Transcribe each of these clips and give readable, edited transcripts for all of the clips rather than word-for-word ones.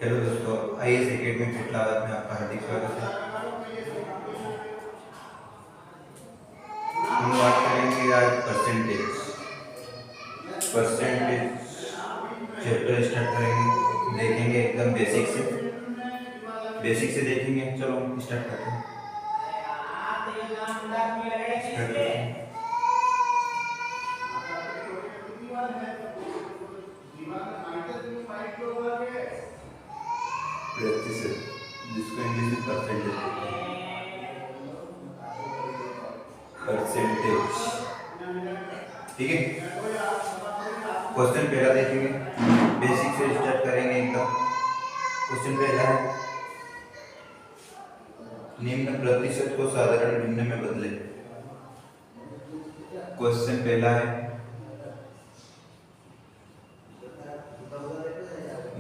Hello दोस्तों, IAS academy फिटलाबाद में आपका हार्दिक स्वागत है। हम बात करेंगे आज परसेंटेज चैप्टर स्टार्ट करेंगे, देखेंगे एकदम बेसिक से देखेंगे। चलो स्टार्ट करते हैं। प्रतिशत, जिसको इंग्लिश में परसेंटेज, ठीक है। क्वेश्चन पहला देखेंगे, बेसिक से स्टार्ट करेंगे एकदम। क्वेश्चन पहला है, निम्न प्रतिशत को साधारण भिन्न में बदले। क्वेश्चन पहला है,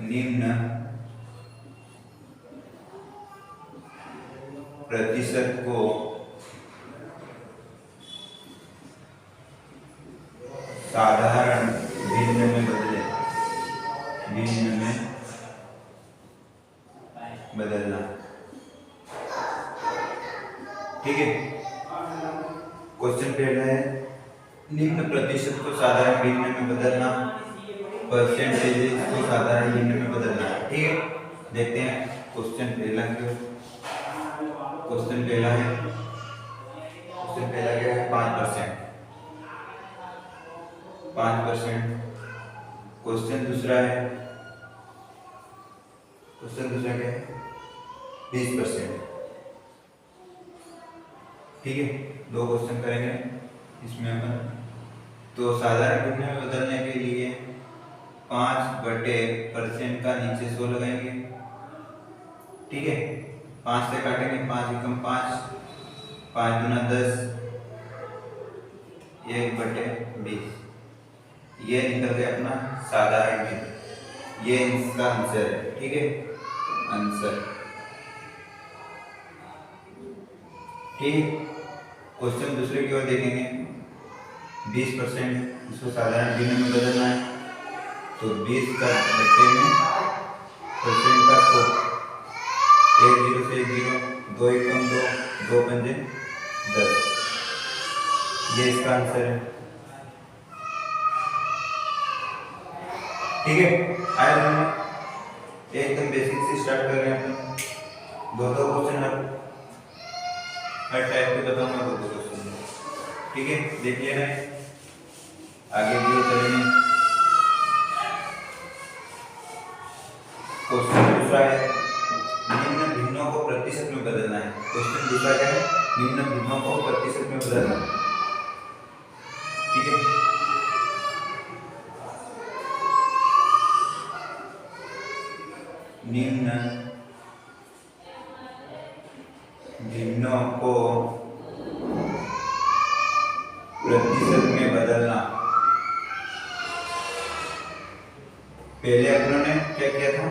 निम्न प्रतिशत को साधारण भिन्न में बदलना, ठीक है। क्वेश्चन पहला है, निम्न प्रतिशत को साधारण भिन्न में बदलना, परसेंटेज को साधारण भिन्न में बदलना, ठीक है। देखते हैं क्वेश्चन पहला क्या। क्वेश्चन पहला क्या है, 5%। क्वेश्चन दूसरा क्या है, 20%, ठीक है। दो क्वेश्चन करेंगे इसमें अपन। तो साधारण भिन्न में बदलने के लिए 5/% का नीचे 100 लगाएंगे, ठीक है। 5 से काटेंगे, 5 एकम 5, 5 गुना 10, 1/20। ये निकल गया अपना साधारण भिन्न। ये इसका आंसर है, ठीक है, आंसर, ठीक। क्वेश्चन दूसरे की ओर देखेंगे। 20% इसको साधारण भिन्न में बदलना है, तो 20 का बट्टे में परसेंट का 100, 1 0 से 1 0, 2 एकम 2, 2 पंजे 10। ये इसका आंसर है, ठीक है। आया हमने एकदम बेसिक से स्टार्ट कर रहे हैं अपन। दो क्वेश्चन हर टाइप के बताऊंगा, 2 क्वेश्चन, ठीक है। देख लेना है, आगे भी चलेंगे। क्वेश्चन दूसरा है, निम्न भिन्नों को प्रतिशत में बदलना है। क्वेश्चन दूसरा क्या है, निम्न भिन्नों को प्रतिशत में बदलना, ठीक है। निम्न भिन्नों को प्रतिशत में बदलना। पहले अपनों ने क्या किया था,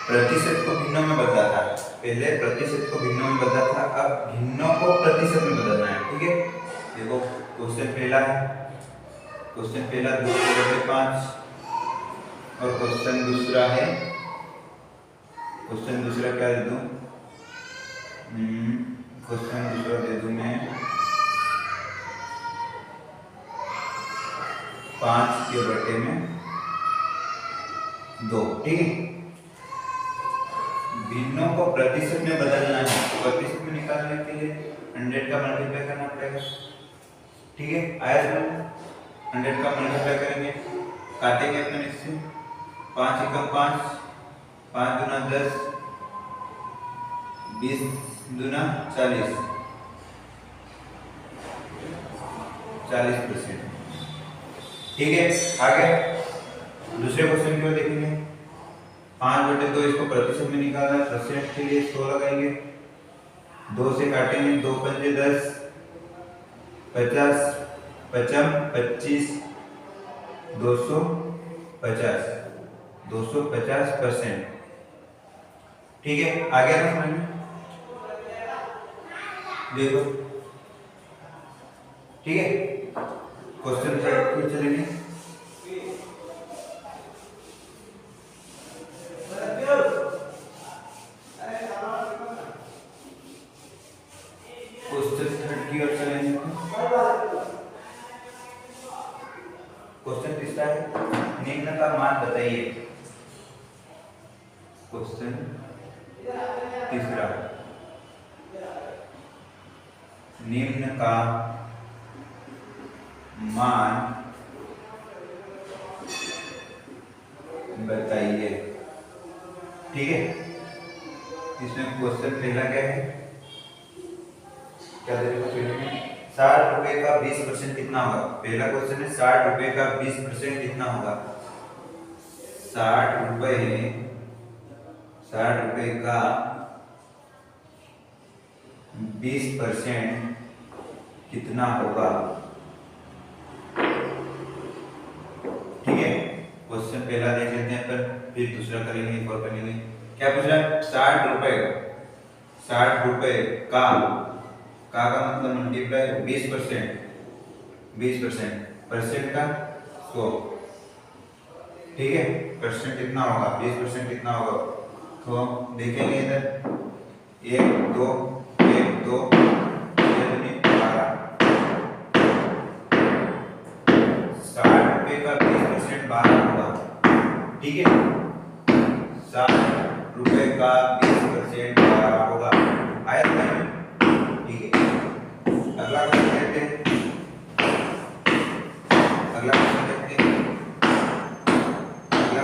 प्रतिशत को भिन्नों में बदला था। पहले प्रतिशत को भिन्नों में बदला था, अब भिन्नों को प्रतिशत में बदलना है, ठीक है। देखो क्वेश्चन पहला है, क्वेश्चन पहला 2/5, और क्वेश्चन दूसरा है, क्वेश्चन दूसरा क्या दे दूं, क्वेश्चन दूसरा दे दूं मैं 5 के बट्टे में 2, ठीक है। भिन्नों को प्रतिशत में बदलना है, तो प्रतिशत में निकालने के लिए 100 का मल्टीप्लाई करना पड़ेगा, ठीक है। आया समझ, 100 का मल्टीप्लाई करेंगे, काटेंगे अपने इससे, 5 एकम 5, 5 गुना 10, 20 दुना 40, 40%, ठीक है। आगे दूसरे क्वेश्चन की ओर देखेंगे। 5/2 इसको प्रतिशत में निकालना है, परसेंट के लिए 100 लगाएंगे, 2 से काटेंगे, 2 पंजे 10, 50, 55, 25, 250, 250%, ठीक है। आगे ना समझ में, देखो, ठीक है। क्वेश्चन चलेंगे। पूछा है, निम्न का मान बताइए। क्वेश्चन तीसरा, निम्न का मान बताइए। ठीक है, इसमें क्वेश्चन पहला क्या है, क्या देखो पहले में 60 रुपए का 20% कितना होगा। पहला क्वेश्चन है 60 रुपए का 20% कितना होगा। 60 रुपए का 20% कितना होगा। ठीक है, क्वेश्चन पहला देख लेते हैं, फिर दूसरा करेंगे, एक और करेंगे। क्या पूछ रहा है, 60 रुपए का मतलब मल्टीप्लाई 20% परसेंट का 100। ठीक है, परसेंट कितना होगा, 20% कितना होगा। तो देखेंगे इधर 1 2 1 2 12। 60 रुपए का 20% 12 होगा। ठीक है, 60 रुपए का 20% 12 होगा। आया समझ में? ठीक है, अगला क्वेश्चन देखते हैं। अगला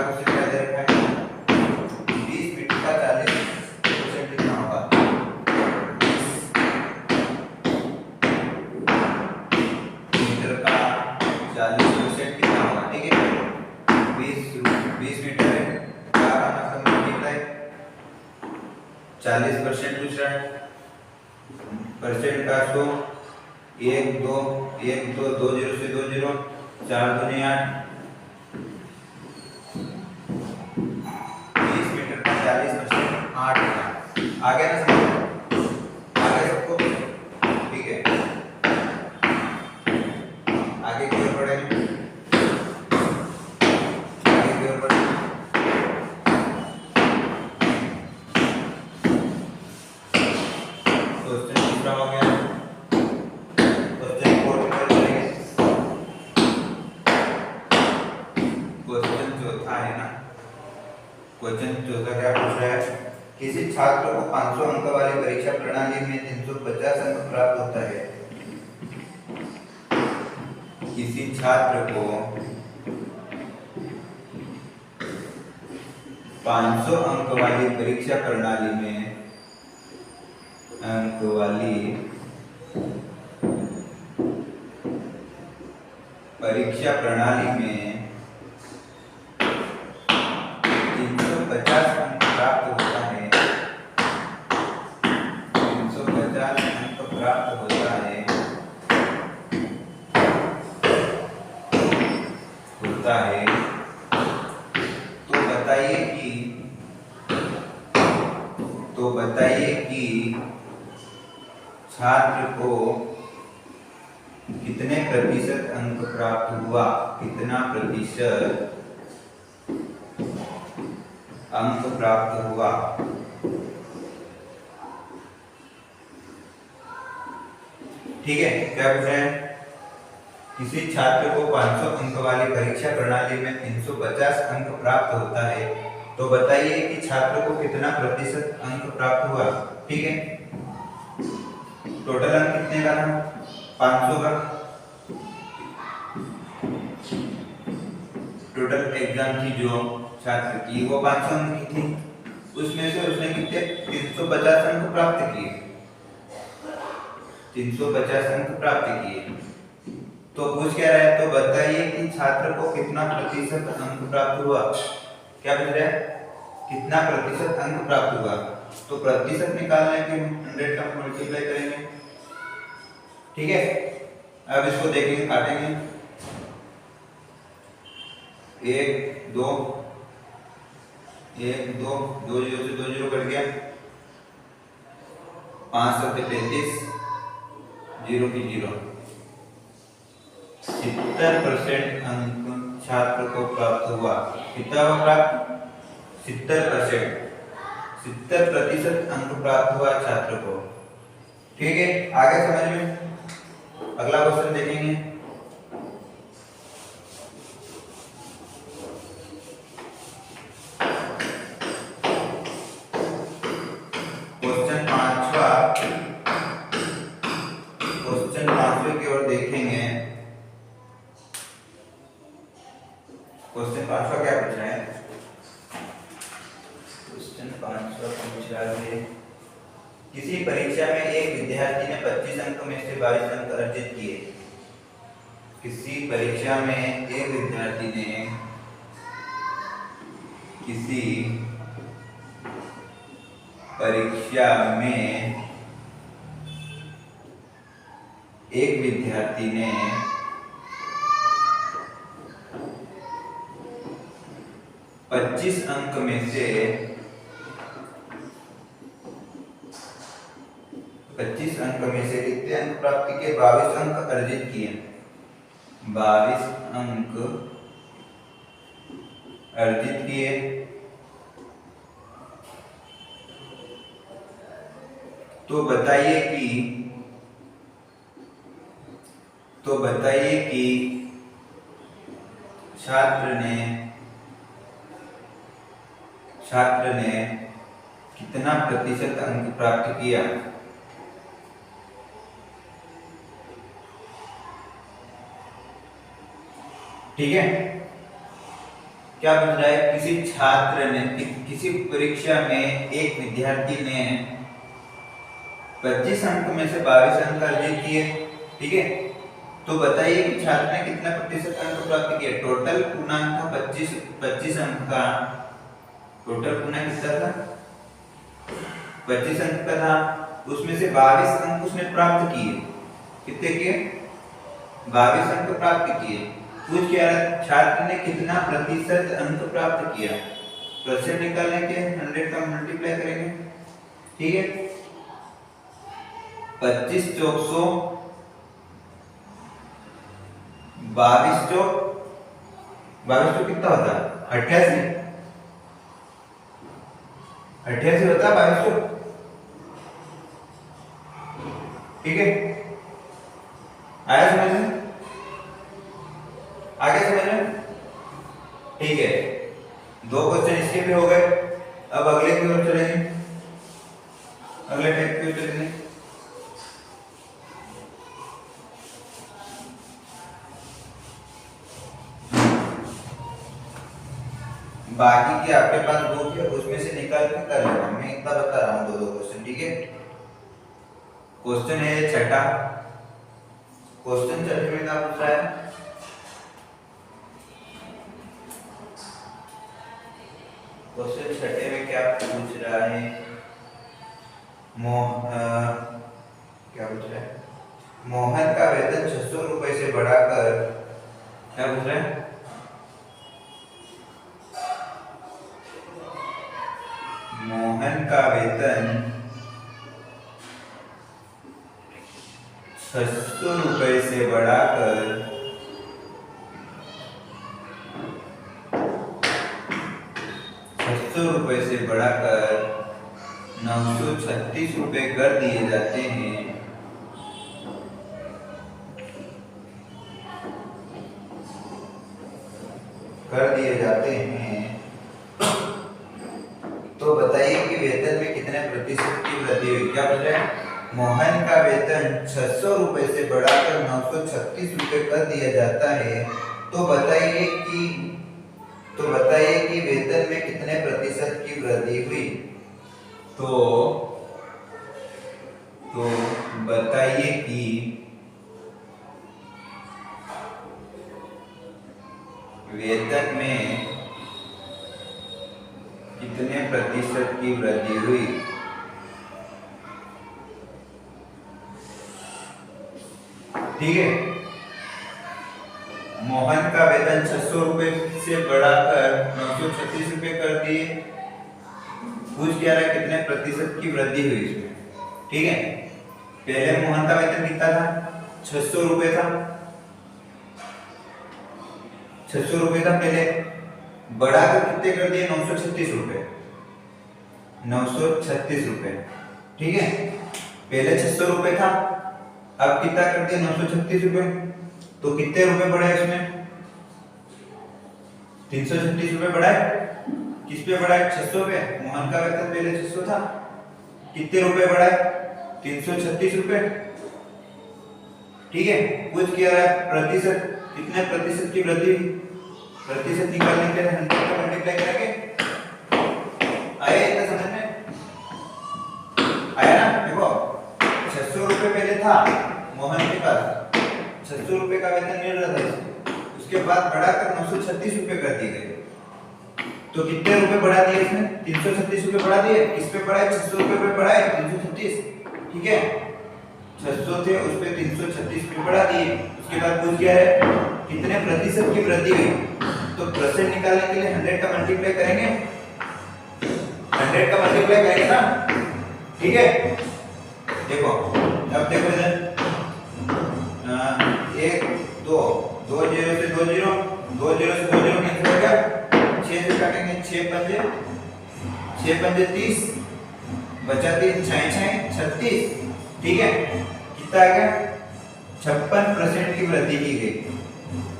क्वेश्चन क्या दे रखा है, 20 मीटर का 40% कितना होगा। 20 मीटर का 40% कितना होगा। ठीक है, 20 मीटर है, क्या का मतलब मल्टीप्लाई 40% पूछ रहा है, परसेंट का 100। 1 2 1 2 2 0 से 2 0, 4 दूनी 8। 20 मीटर का 40% 8 होगा। आगे ना समझ, आगे सबको ठीक है, आगे की ओर बढ़ेंगे, आगे की ओर बढ़ेंगे। क्वेश्चन दूसरा हो गया, क्वेश्चन 4 की तरफ चलेंगे। क्वेश्चन चौथा है ना, क्वेश्चन चौथा क्या पूछ रहा है, किसी छात्र को 500 अंक वाली परीक्षा प्रणाली में 350 अंक प्राप्त होता है। किसी छात्र को 500 अंक वाली परीक्षा प्रणाली में होता है, तो बताइए कि छात्र को कितने प्रतिशत अंक प्राप्त हुआ। कितना प्रतिशत अंक प्राप्त हुआ। ठीक है, क्या पूछ रहे हैं, किसी छात्र को 500 अंक वाली परीक्षा प्रणाली में 350 अंक प्राप्त होता है, तो बताइए कि छात्र को कितना प्रतिशत अंक प्राप्त हुआ। ठीक है, टोटल अंक कितने का था, 500 का। टोटल एग्जाम की जो छात्र की वो 500 अंक की थी, उसमें से उसने कितने 350 अंक प्राप्त किए। 350 अंक प्राप्त किए, तो पूछ क्या रहा है, तो बताइए कि छात्र को कितना प्रतिशत अंक प्राप्त हुआ। क्या पूछ रहा है, कितना प्रतिशत अंक प्राप्त हुआ। तो प्रतिशत निकालना है कि 100 का मल्टीप्लाई करेंगे। ठीक है, अब इसको देखेंगे, काटेंगे। 1 2 1 2 2 0 से 2 0 कट गया, 5 7 35, 0 की 0। 70% अंक छात्र को प्राप्त हुआ। कितना हुआ प्राप्त, 70% अंक प्राप्त हुआ छात्र को। ठीक है, आगे समझ में। अगला क्वेश्चन देखेंगे। क्वेश्चन 5वां क्या पूछ रहा है? क्वेश्चन 5वां पूछ रहा है किसी परीक्षा में एक विद्यार्थी ने 25 अंक में से 22 अंक अर्जित किए। किसी परीक्षा में एक विद्यार्थी ने किसी परीक्षा में एक विद्यार्थी ने 25 अंक में से 25 अंक में से कितने अंक प्राप्त किए? 22 अंक अर्जित किए। 22 अंक अर्जित किए। तो बताइए कि छात्र ने कितना प्रतिशत अंक प्राप्त किया? ठीक है, क्या बन रहा है? किसी परीक्षा में एक विद्यार्थी ने 25 अंक में से 22 अंक अर्जित किए। ठीक है, तो बताइए कि छात्र ने कितना प्रतिशत अंक प्राप्त किए? टोटल पूर्णांक था 25 अंक का। टोटल पूर्णांक कितना था? 25 अंक का था। उसमें से 22 अंक उसने प्राप्त किए। कितने किए? 22 अंक प्राप्त किए। पूछ क्या रहा? छात्र ने कितना प्रतिशत अंक प्राप्त किया? प्रतिशत निकालने के 100 का मल्टीप्लाई करेंगे। ठीक है, 25 चौक 100, 22 चौक कितना होता है? 88 होता है 22 चौक। ठीक है, आया समझ में? आगे समझ में? ठीक है, 2 क्वेश्चन इसके भी हो गए। अब अगले की ओर चलेंगे, अगले टाइप की ओर चलेंगे। बाकी के आपके पास बुक है, उसमें से निकाल के कर लेना। मैं इतना बता रहा हूँ, 2 क्वेश्चन। ठीक है, क्वेश्चन है छठा। क्वेश्चन छठे में क्या पूछ रहा है? क्वेश्चन छठे में क्या पूछ रहा है? क्या पूछ रहा है? मोहन का वेतन 600 रुपए से बढ़ाकर, क्या पूछ रहा है? मोहन का वेतन 600 रुपए से बढ़ाकर 936 रुपए कर दिए जाते हैं। तो बताइए कि वेतन में कितने प्रतिशत की वृद्धि हुई? क्या बोल रहे हैं? मोहन का वेतन 600 रुपए से बढ़ाकर 936 रुपए कर दिया जाता है। तो बताइए कि वेतन में कितने प्रतिशत की वृद्धि हुई? तो बताइए कि वेतन में कितने प्रतिशत की वृद्धि हुई? ठीक है, मोहन का वेतन 600 रुपए से बढ़ाकर 936 रुपए कर दिए। पूछ क्या रहा है? कितने प्रतिशत की वृद्धि हुई इसमें? ठीक है, पहले मोहन का वेतन कितना था? 600 रुपए था। 600 रुपए था पहले, बढ़ाकर कितने कर दिए? 936 रुपए। 936 रुपए। ठीक है, पहले 600 रुपए था, अब कितना कर दिया? 936 रुपए। तो कितने रुपए बढ़े इसमें? 336 रुपए बढ़ा है। किस पे बढ़ा है? 600 पे। मोहन का वेतन पहले 600 था, कितने रुपए बढ़ा है? 336 रुपए। ठीक है, कुछ क्या रहा है? प्रतिशत, कितने प्रतिशत की वृद्धि? प्रतिशत निकालने के लिए 100 का मल्टीप्लाई करेंगे। आया इतना समझ में? आया ना? देखो 600 रुपए पहले था मोहन के पास, 600 रुपए का वेतन मिल रहा था इसको, उसके बाद बढ़ाकर 936 रुपए कर दिए गए। तो कितने रुपए बढ़ा दिए इसमें? 336 रुपए बढ़ा दिए। किस पे बढ़ाए? 600 रुपए पे बढ़ाए 336, ठीक है। 600 थे उस पे 336 पे बढ़ा दिए। उसके बाद पूछ गया है कितने प्रतिशत की वृद्धि हुई, तो परसेंट निकालने के लिए 100 का मल्टीप्लाई करेंगे, 100 का मल्टीप्लाई करेंगे ना, ठीक है। देखो अब देखो इधर 1 2 2 0 से 2 0, 2 0 से 2 0 कैंसिल हो गया, 6 से काटेंगे 6 पंजे 30, बचा 3 6 36, ठीक है। कितना आ गया? 56% की वृद्धि की गई।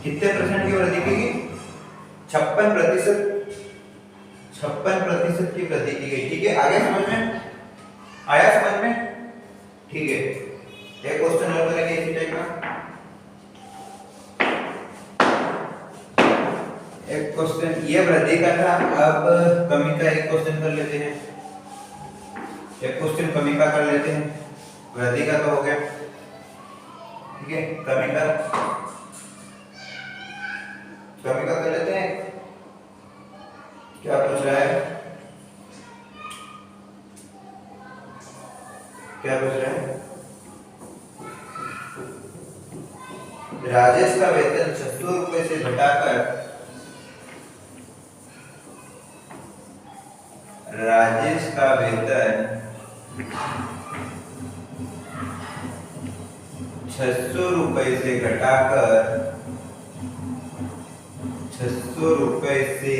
कितने परसेंट की वृद्धि की गई? 56%, 56% की वृद्धि की गई, ठीक है। आगे समझ में आया? समझ में, ठीक है। एक क्वेश्चन और करेंगे इसी टाइप का। एक क्वेश्चन ये वृद्धि का था, अब कमी का एक क्वेश्चन कर लेते हैं। एक क्वेश्चन कमी का कर लेते हैं, वृद्धि का तो हो गया, ठीक है। कमी का कर लेते हैं। क्या पूछ रहा है? क्या पूछ रहा है? राजेश का वेतन 600 रुपए से घटाकर 600 रुपए से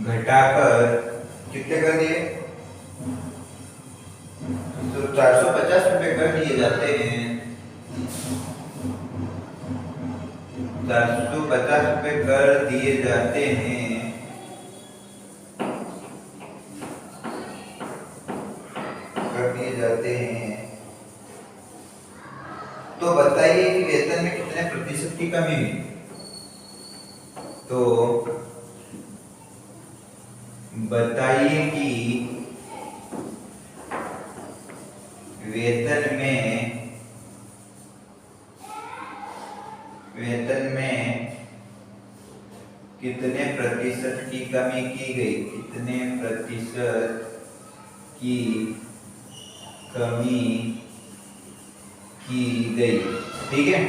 घटाकर कितने कर दिए? तो 450 रुपए कर दिए जाते हैं। 450 रुपए कर दिए जाते हैं। तो बताइए कि वेतन में कितने प्रतिशत की कमी हुई? तो बताइए कि वेतन में कितने प्रतिशत की कमी की गई? कितने प्रतिशत की कमी की गई, ठीक है।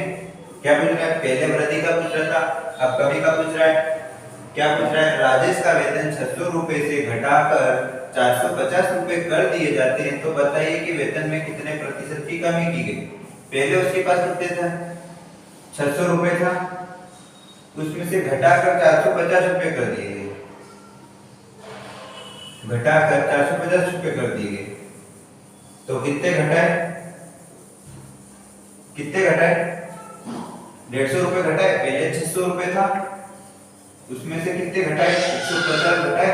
क्या पूछ रहा है? पहले वृद्धि का पूछ रहा था, अब कमी का पूछ रहा है। क्या पूछ रहा है? राजेश का वेतन 600 रुपए से घटाकर 450 रुपए कर दिए जाते हैं, तो बताइए कि वेतन में कितने प्रतिशत की कमी की गई। पहले उसके पास कितने था? 600 रुपए था, उसमें से घटाकर 450 रुपए कर दिए गए, घटाकर 450 रुपए कर दिए गए। तो कितने घटाए? 150 रुपए घटाए। पहले 600 रुपए था, उसमें से कितने घटाए? 150 घटाए।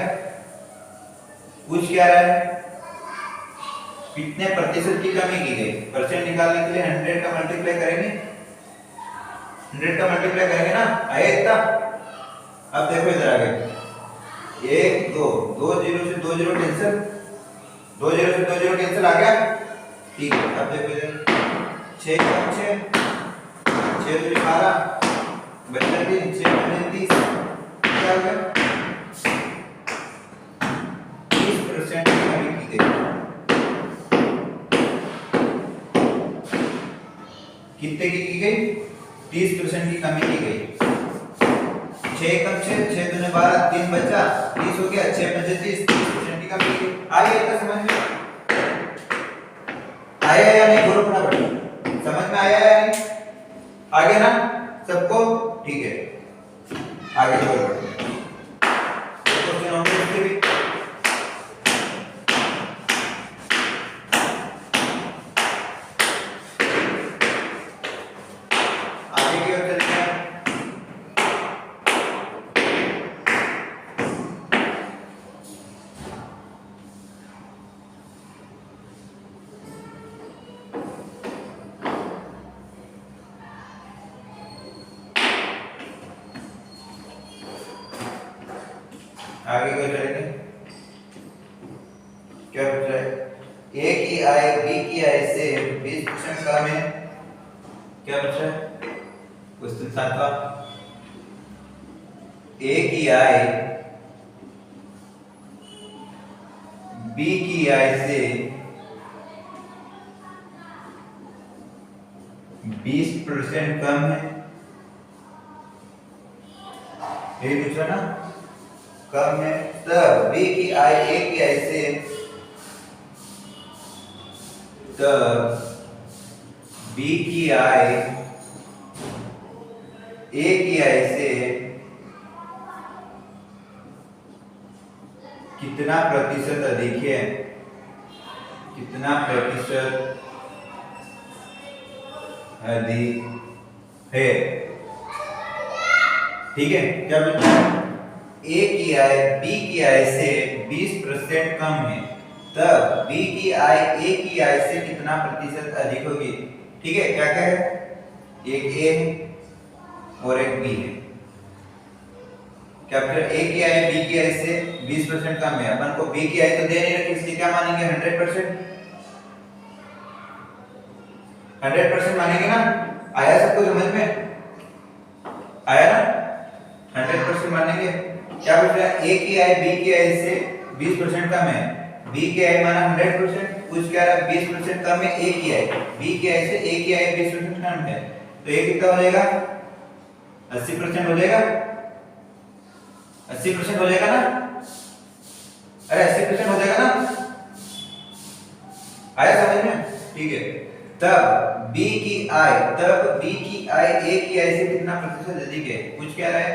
पूछ क्या रहा है? कितने प्रतिशत की कमी की गई? परसेंट निकालने के लिए 100 का मल्टीप्लाई करेंगे, 100 का मल्टीप्लाई करेंगे ना, आया इतना। अब देखो इधर आगे 1 2 2 0 से 2 0 कैंसिल, 2 0 से 2 0 कैंसिल आ गया, ठीक है। अब देखो इधर 6 6 6 2 12 बचा 3 6 30, क्या हो गया? 30% की कमी की गई। कितने की गई? 30% की कमी की गई। 6 कम 6 6 दूने 12 3 बचा 30 हो गया, 6 5 30, 30% की कमी की। आया इतना समझ में? आया या नहीं? बोलो फटाफट, समझ में आया या नहीं? आ गया ना सबको? ठीक है, आगे बढ़ते हैं। क्वेश्चन और इसके भी आगे की ओर चलते हैं। आगे क्या करेंगे, क्या पूछ रहा है, ए की आय बी की आय से 20% कम है, क्या पूछ रहा है क्वेश्चन 7वां, ए की आय बी की आय से 20% कम है, यही पूछा ना, कम है, तब बी की आय ए की आय से, तब बी की आय ए की आय से कितना प्रतिशत अधिक है, कितना प्रतिशत अधिक है, ठीक है। क्या बोलते हैं, ए की आय बी की आय से 20% कम है, तब बी की आय ए की आय से कितना प्रतिशत अधिक होगी, ठीक है। क्या क्या है, एक ए है और एक बी है, क्या ए की आय बी की आय से 20% कम है, अपन को बी की आय तो दे नहीं रखी, इसलिए क्या मानेंगे 100%, 100% मानेंगे ना, आया सबको समझ में, आया ना, 100% मानेंगे। क्या बोल रहा है, ए की आय बी की आय से 20% कम है, बी की आय माना 100%, कुछ क्या रहा 20% कम है ए की आय, बी की आय से ए की आय 20% कम है, तो ये कितना हो जाएगा 80% हो जाएगा, 80% हो जाएगा ना, अरे 80% हो जाएगा ना, आया समझ में, ठीक है। तब बी की आय ए की आय से कितना प्रतिशत अधिक है, कुछ क्या रहा है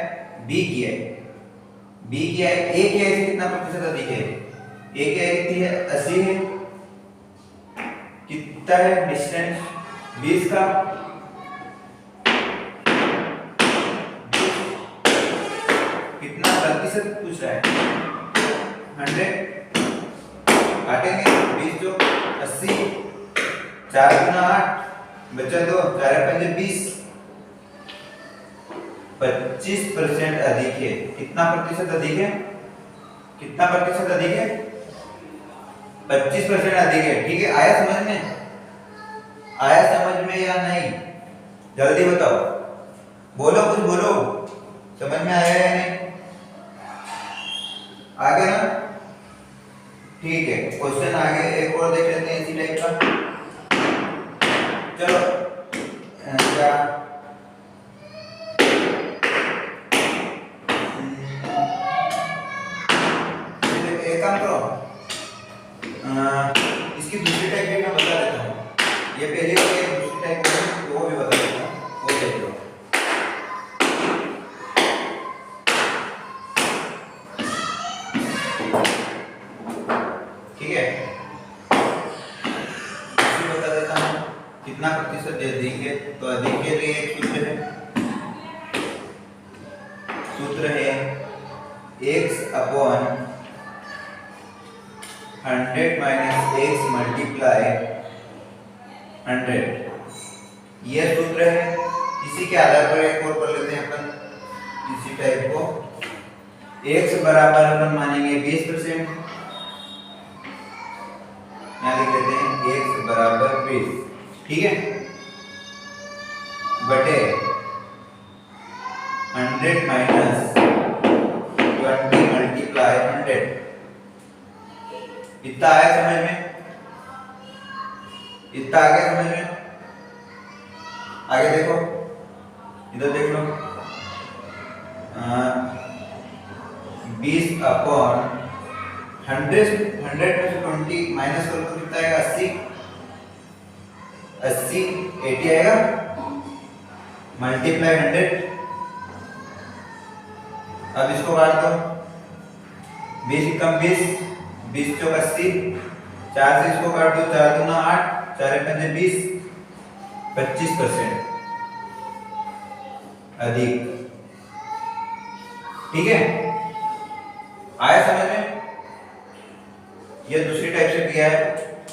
बी की आय ए की आय से कितना प्रतिशत अधिक है, ए की आय कितनी है 80 है, कितना है डिस्टेंस 20 का, कितना प्रतिशत पूछ रहा है 100, काटेंगे 20 जो 80, 4 गुना 8 बचा 2, 4 पंजे 20, 25% अधिक है, कितना प्रतिशत अधिक है, कितना प्रतिशत अधिक है 25% अधिक है, ठीक है। आया समझ में, आया समझ में या नहीं, जल्दी बताओ, बोलो कुछ बोलो, समझ में आया या नहीं, आ गया ना, ठीक है। क्वेश्चन आगे एक और देख लेते हैं इसी टाइप का, चलो क्या एक काम करो, इसकी दूसरी टाइप भी मैं बता देता हूँ, ये पहले दूसरी टाइप है वो भी बता देता हूँ, वो देख लो, ठीक है, बता देता हूँ कितना प्रतिशत अधिक है, तो अधिक के लिए एक सूत्र है x upon 100 minus x multiply 100, यह सूत्र है। इसी के आधार पर एक और पढ़ लेते हैं अपन इसी टाइप को, x बराबर अपन मानेंगे 20%, यहाँ लिख लेते हैं x बराबर 20, ठीक है, बटे 100 माइनस 20 मल्टीप्लाई 100, इतना आया समझ में, इतना आ गया समझ में, आगे देखो, इधर देख लो, 20 अपॉन 100 में से 20 माइनस करो तो कितना आएगा 80 आएगा, मल्टीप्लाई 100, अब इसको काट दो, 20 कम 20 चौक 80, 4 से इसको काट दो, 4 दूना 8, 4 पंजे 20, 25% अधिक, ठीक है, आया समझ में, ये दूसरी टाइप से किया है,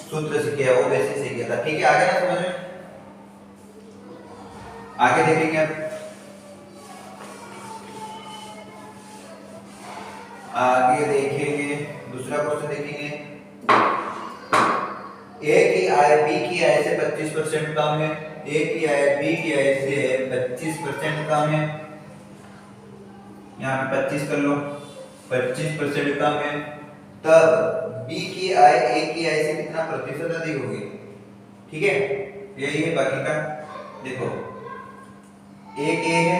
सूत्र से किया, वो वैसे से किया था, ठीक है, आगे ना समझ में, आगे देखेंगे अब, आगे देखेंगे दूसरा क्वेश्चन देखेंगे। ए की आय बी की आय से 25% कम है। ए की आय बी की आय से 25% कम है। यहाँ पे 25 कर लो, 25% कम है। तब बी की आय ए की आय से कितना प्रतिशत अधिक होगी? ठीक है, यही है बाकी का। देखो एक ए है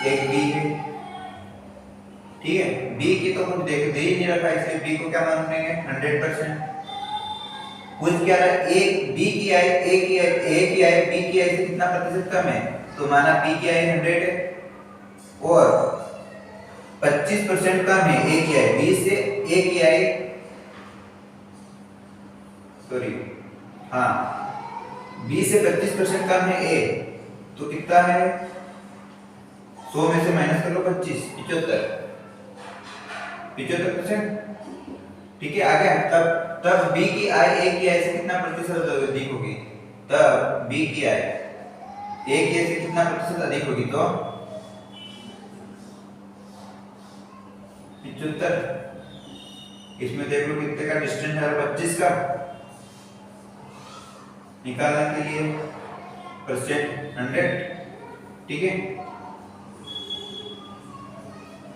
एक बी है, ठीक है। बी की तो कुछ देख दे ही नहीं रखा, इसलिए बी को क्या मानेंगे 100%। कुछ क्या रहा है, एक बी की आय ए की आय बी की आय से कितना प्रतिशत कम है, तो माना बी की आय 100 है और 25% कम है ए की आय बी से। ए की आय सॉरी हाँ बी से 25% कम है ए, तो कितना है 100 में से माइनस कर लो 25, 75%। ठीक है, आ गया। तब बी की आय ए की आय से कितना प्रतिशत अधिक होगी? तब बी की आय ए की आय से कितना प्रतिशत अधिक होगी? तो 75। इसमें देख लो कितने का डिस्टेंस है, 25 का। निकालने के लिए परसेंट 100, ठीक है।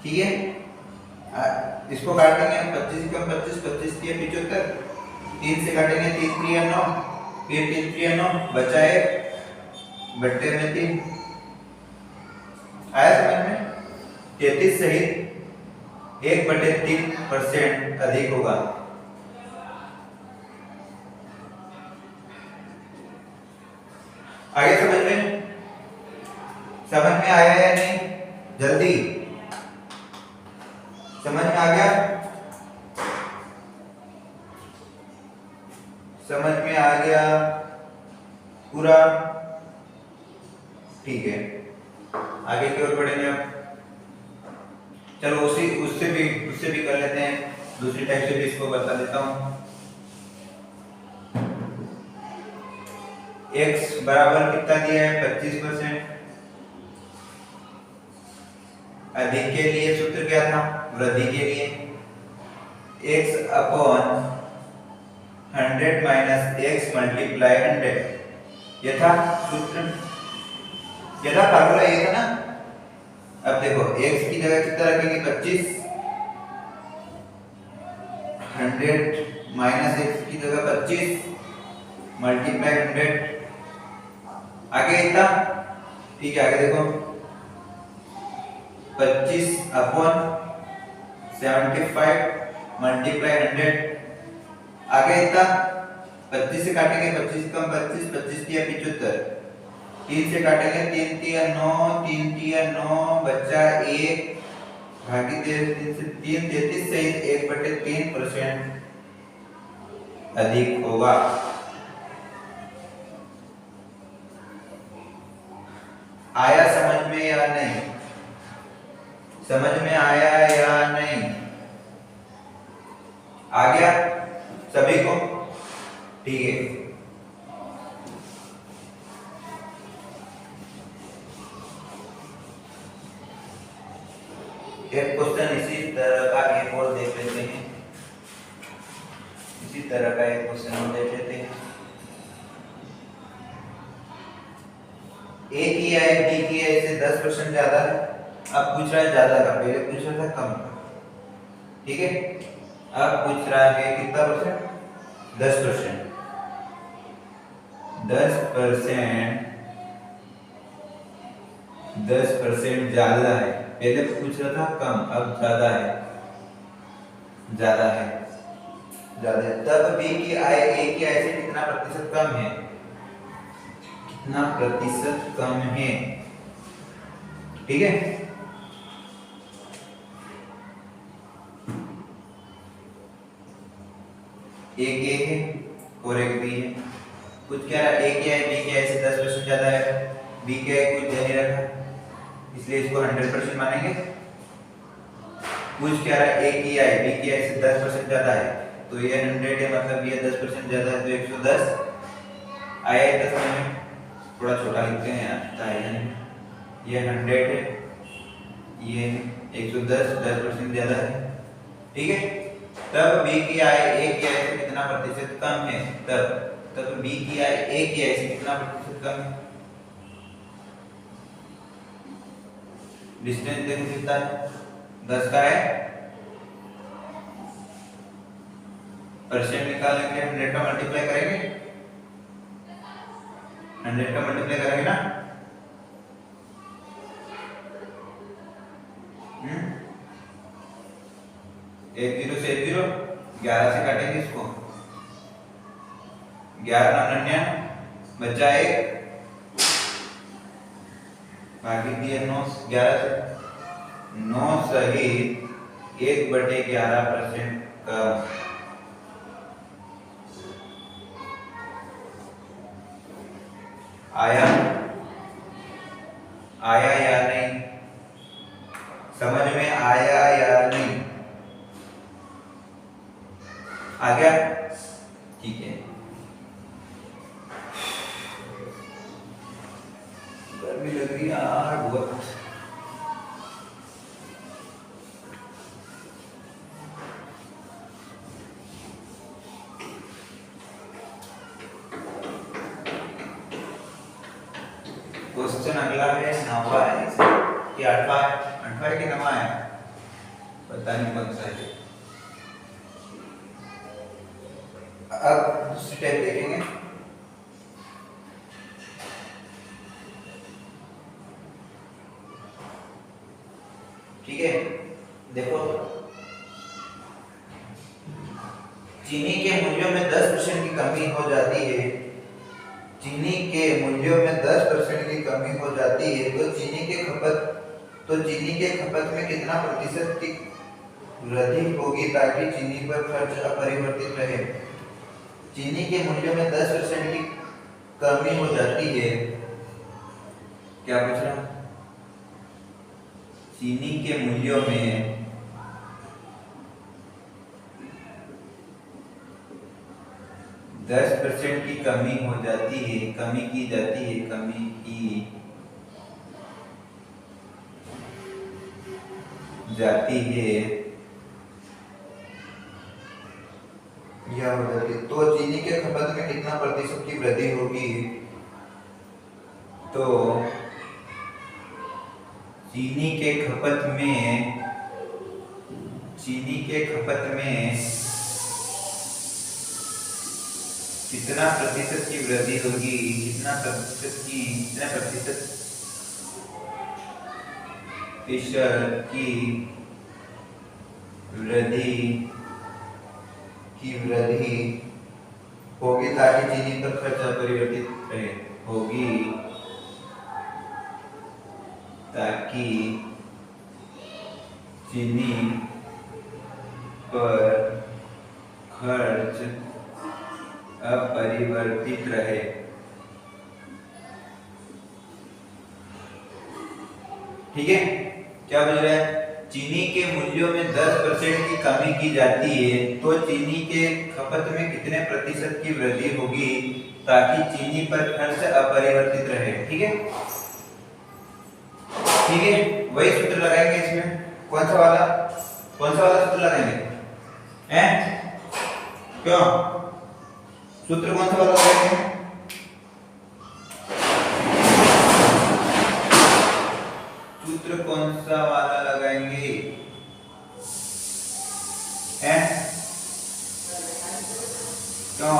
ठीक है, इसको काटेंगे 25 कम 25, 25 के 75, 3 से काटेंगे 3 3 9, फिर 3 3 9 बचा है बट्टे में 3। आया समझ में? 33 सहित 1/3% अधिक होगा। आगे समझ में आया या नहीं? जल्दी समझ में आ गया? समझ में आ गया पूरा? ठीक है, आगे की ओर बढ़ेंगे अब। चलो उससे भी कर लेते हैं, दूसरी टाइप से भी इसको बता देता हूं। x बराबर कितना दिया है 25%। अधिक के लिए सूत्र क्या था? वृद्धि के लिए x upon 100 minus x multiply 100, यह था सूत्र, यह था फार्मूला, ये था ना। अब देखो x की जगह कितना रखेंगे 25, 100 माइनस x की जगह 25 मल्टीप्लाई 100, आगे इतना। ठीक है, आगे देखो 25 अपॉन 75 मल्टीप्लाई 100, आगे इतना। 25 से काटेंगे 25 कम 25, 25 दिया 75, 3 से काटेंगे 3 दिया 9, 3 दिया 9 बचा 1 भागी 3 से 3 33 से 1/3% अधिक होगा। आया समझ में या नहीं? समझ में आया या नहीं? आ गया सभी को? ठीक है, एक क्वेश्चन इसी तरह का एक और देख लेते हैं। इसी तरह का एक क्वेश्चन और देख लेते हैं। ए की आय बी की आय से 10% ज्यादा है। अब पूछ रहा है ज्यादा का, पहले पूछ रहा था कम का, ठीक है। अब पूछ रहा है कितना परसेंट? 10%। 10% ज्यादा है, पहले पूछ रहा था कम, अब ज्यादा है, ज्यादा है, ज्यादा है। तब बी की आय ए की आय से कितना प्रतिशत कम है? कितना प्रतिशत कम है? ठीक है, एक ए है और एक बी है। कुछ क्या है, ए की आय बी की आय से 10% ज्यादा है, बी की आय कुछ दे नहीं रखा, इसलिए इसको 100% मानेंगे। कुछ क्या है, ए की आय बी की आय से 10% ज्यादा है, तो ये 100 है, मतलब ये 10% ज्यादा है, तो 110 आया। इतना समझ में? थोड़ा छोटा लिखते हैं यार, ये 100 है, ये 110 10% ज्यादा है, ठीक है। तब बी की आई ए की आई से कितना प्रतिशत कम है, तब बी की आई ए की आई से कितना प्रतिशत कम है। डिस्टेंस देखो कितना है, 10 का है, परसेंट निकालने के लिए 100 का मल्टीप्लाई करेंगे, 100 का मल्टीप्लाई करेंगे ना, एक 0 से 1 0, 11 से काटेंगे इसको, 11 99 बचा 1, बाकी दिए 9, 11 से 9 सहित 1/11% कम। आया आया या नहीं, समझ में आया या नहीं, आ गया, ठीक है। गर्मी लग रही है यार बहुत। क्वेश्चन अगला है 9वां है कि 8वां है, 8वां है कि 9वां है, पता नहीं कौन सा है। अब दूसरी टाइप देखेंगे, ठीक है। देखो चीनी के मूल्यों में 10% की कमी हो जाती है, चीनी के मूल्यों में 10% की कमी हो जाती है, तो चीनी के खपत में कितना प्रतिशत की वृद्धि होगी ताकि चीनी पर खर्च अपरिवर्तित रहे। चीनी के मूल्यों में 10% की कमी हो जाती है, क्या पूछ रहा हूं, चीनी के मूल्यों में 10% की कमी हो जाती है, कमी की जाती है, कमी की जाती है या हो जाती है, तो चीनी के खपत में कितना प्रतिशत की वृद्धि होगी। तो चीनी के खपत में कितना प्रतिशत की वृद्धि होगी, कितना प्रतिशत की वृद्धि होगी ताकि चीनी पर खर्च अपरिवर्तित रहे, होगी ताकि चीनी पर खर्च अपरिवर्तित रहे। ठीक है, क्या बोल रहा है, चीनी के मूल्यों में 10% की कमी की जाती है, तो चीनी के खपत में कितने प्रतिशत की वृद्धि होगी ताकि चीनी पर खर्च अपरिवर्तित रहे। ठीक है, ठीक है, वही सूत्र लगाएंगे इसमें। कौन सा वाला सूत्र लगाएंगे, हैं? क्यों सूत्र कौन सा वाला लगाएंगे? सूत्र कौन सा वाला लगाएंगे, हैं? क्यों?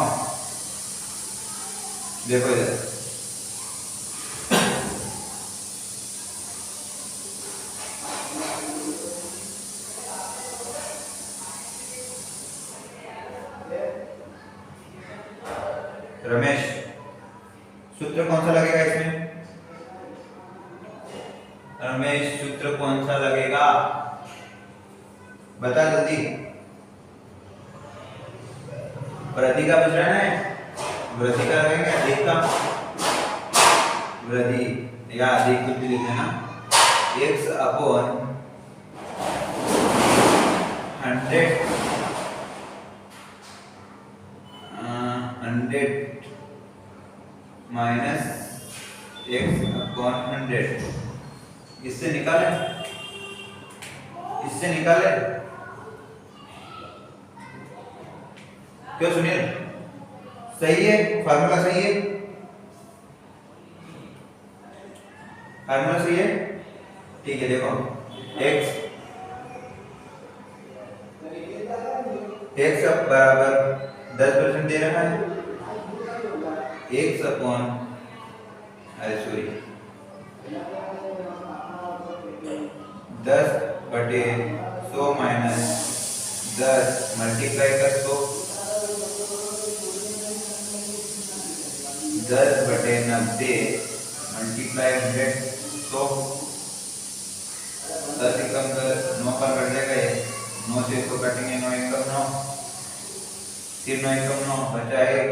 देखो इधर, रमेश सूत्र कौन सा लगेगा इसमें? रमेश सूत्र कौन सा लगेगा, बता जल्दी। वृद्धि का पूछ रहा है, वृद्धि का लगेगा, अधिक का, वृद्धि या अधिक कुछ भी लिख देना, x upon 100 minus x upon 100, इससे निकालें इससे निकाले क्यों सुनील? सही है, फार्मूला सही है, फार्मूला सही है। ठीक है, देखो x अब बराबर 10% दे रखा है, x अपॉन अरे सॉरी 10/100 माइनस 10 मल्टीप्लाई कर 100, 10/90 मल्टीप्लाई 100, 10 कम कर 9 पर कट जाएगा, 9 से इसको काटेंगे, 9 1 9, फिर 9 1 9 बचा 1,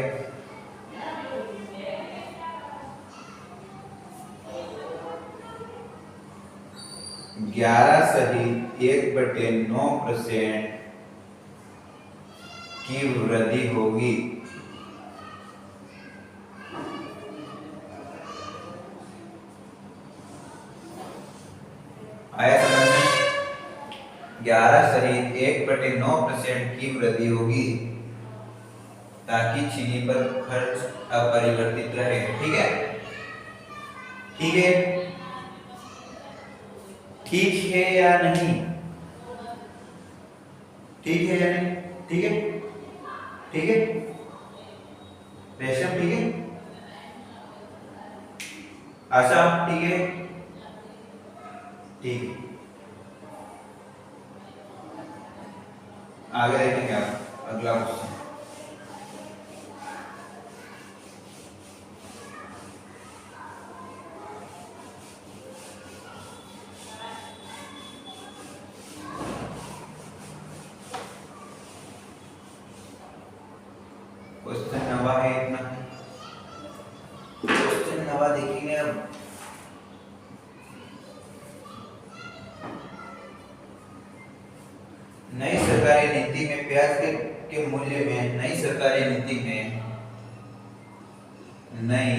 11 सही 1/9% की वृद्धि होगी। आया समझ में? 11 सहित 1/9% की वृद्धि होगी ताकि चीनी पर खर्च अपरिवर्तित रहे। ठीक है, ठीक है, ठीक है या नहीं? ठीक है या नहीं? ठीक है, ठीक है, रेशम ठीक है, आशा ठीक है, ठीक है। आगे देखेंगे आप अगला क्वेश्चन। क्वेश्चन नवा है, इतना क्वेश्चन नवा देखेंगे अब। नई सरकारी नीति में प्याज के मूल्य में, नई सरकारी नीति में, नई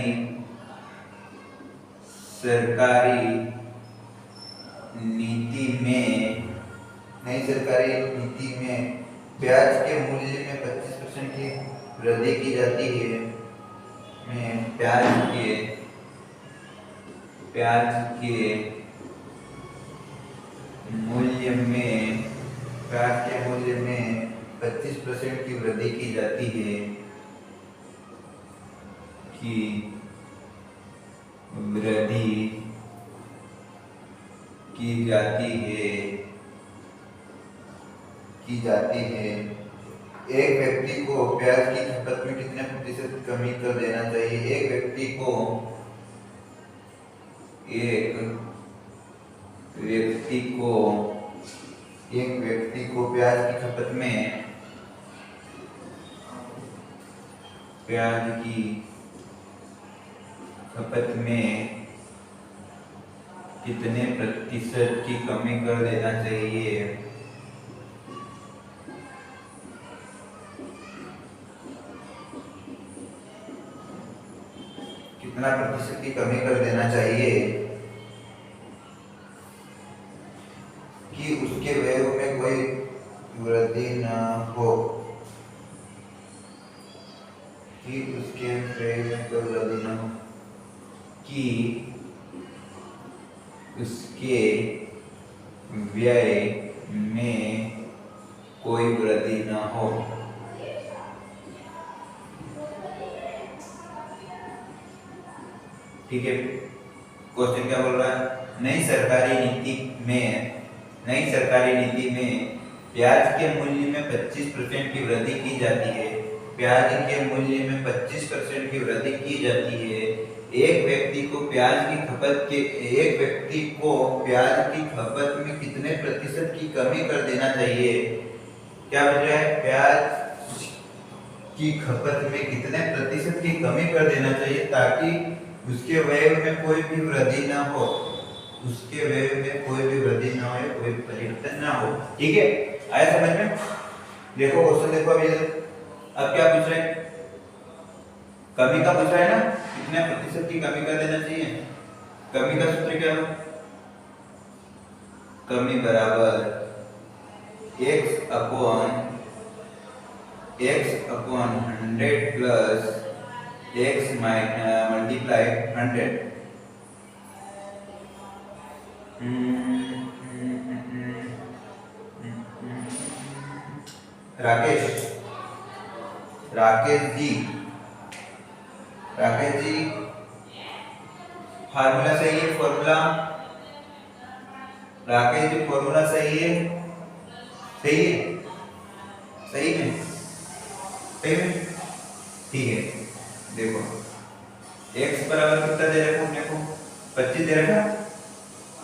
सरकारी नीति में प्याज के मूल्य में 25% की वृद्धि की जाती है। में प्याज के मूल्य में 25% की वृद्धि की जाती है, की जाती है। एक व्यक्ति को प्याज की खपत में कितने प्रतिशत कमी कर देना चाहिए? एक व्यक्ति को प्याज की खपत में कितने प्रतिशत की कमी कर देना चाहिए? कितना प्रतिशत की कमी कर देना चाहिए कि उसके व्यय में कोई वृद्धि न हो, कि उसके व्यय में कोई वृद्धि न हो, कि उसके व्यय में कोई वृद्धि न हो। ठीक है, क्वेश्चन क्या बोल रहा है? नई सरकारी नीति में प्याज के मूल्य में 25% की वृद्धि की जाती है। प्याज के मूल्य में 25% की वृद्धि की जाती है। एक व्यक्ति को प्याज की खपत में कितने प्रतिशत की कमी कर देना चाहिए? क्या बच रहा है? प्याज की खपत में कितने प्रतिशत की कमी कर देना चाहिए ताकि उसके व्यय में कोई भी वृद्धि ना हो, उसके व्यय में कोई भी वृद्धि ना हो, कोई परिवर्तन ना हो। ठीक है, आया समझ में? देखो क्वेश्चन देखो, अब क्या पूछ रहे हैं? कमी का पूछ रहा है ना, कितने प्रतिशत की कमी कर देना चाहिए। कमी का सूत्र क्या है? कमी बराबर x upon 100 plus x multiply 100. Rakesh ji formula सही है? फॉर्मूला राकेश जी फॉर्मूला सही है? सही है? सही में? सही में? ठीक है, देखो x बराबर कितना दे रखा अपने को? 25 दे रखा,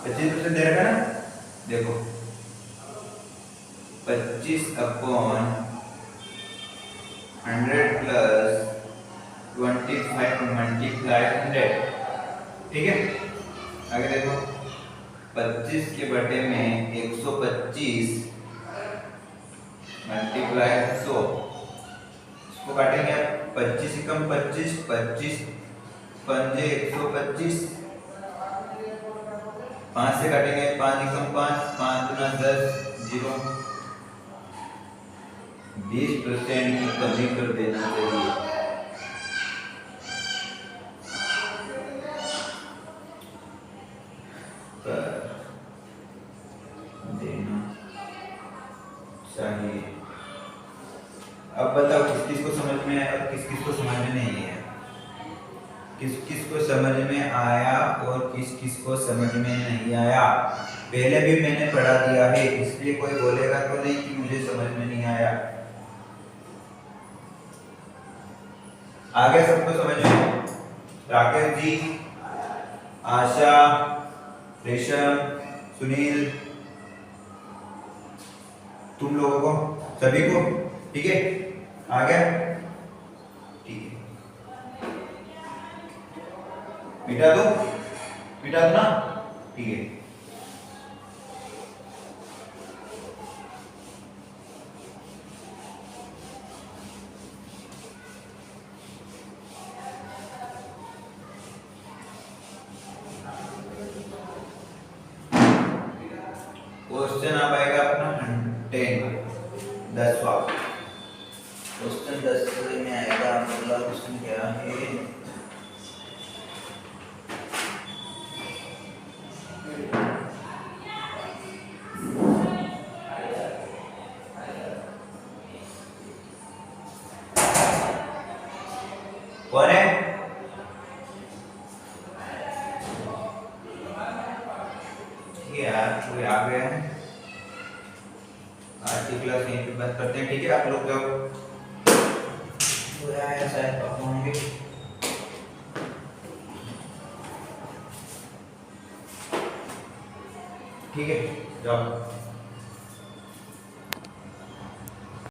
25% दे रखा ना। देखो 25 अपॉन 100 प्लस 25 मल्टीप्लाई 100। ठीक है, आगे देखो 25 के बटे में 125 मल्टीप्लाई 100, इसको काटेंगे आप 25 एकम 25, 25 पंजे 125, 5 से काटेंगे 5 एकम 5, 5 दूना 10, 0। 20% की कमी कर देना चाहिए। देना चाहिए। अब बताओ किस किस को समझ में आया और किस किस को समझ में नहीं आया? किस किस को समझ में आया और किस किस को समझ में नहीं आया? पहले भी मैंने पढ़ा दिया है, इसलिए कोई बोलेगा तो नहीं कि मुझे समझ में नहीं आया। आगे सबको समझ में? राकेश जी, आशा, रेशम, सुनील, तुम लोगों को, सभी को, ठीक है? आ गया? ठीक है, मिटा दो ना, ठीक है। क्वेश्चन अब आएगा अपना 10वां क्वेश्चन। 10 में आएगा अगला क्वेश्चन क्या है? कौन है? यार कोई आ गया है। आज की क्लास यहीं पे बंद करते हैं, ठीक है? आप लोग जाओ, शायद होंगे। ठीक है, जाओ।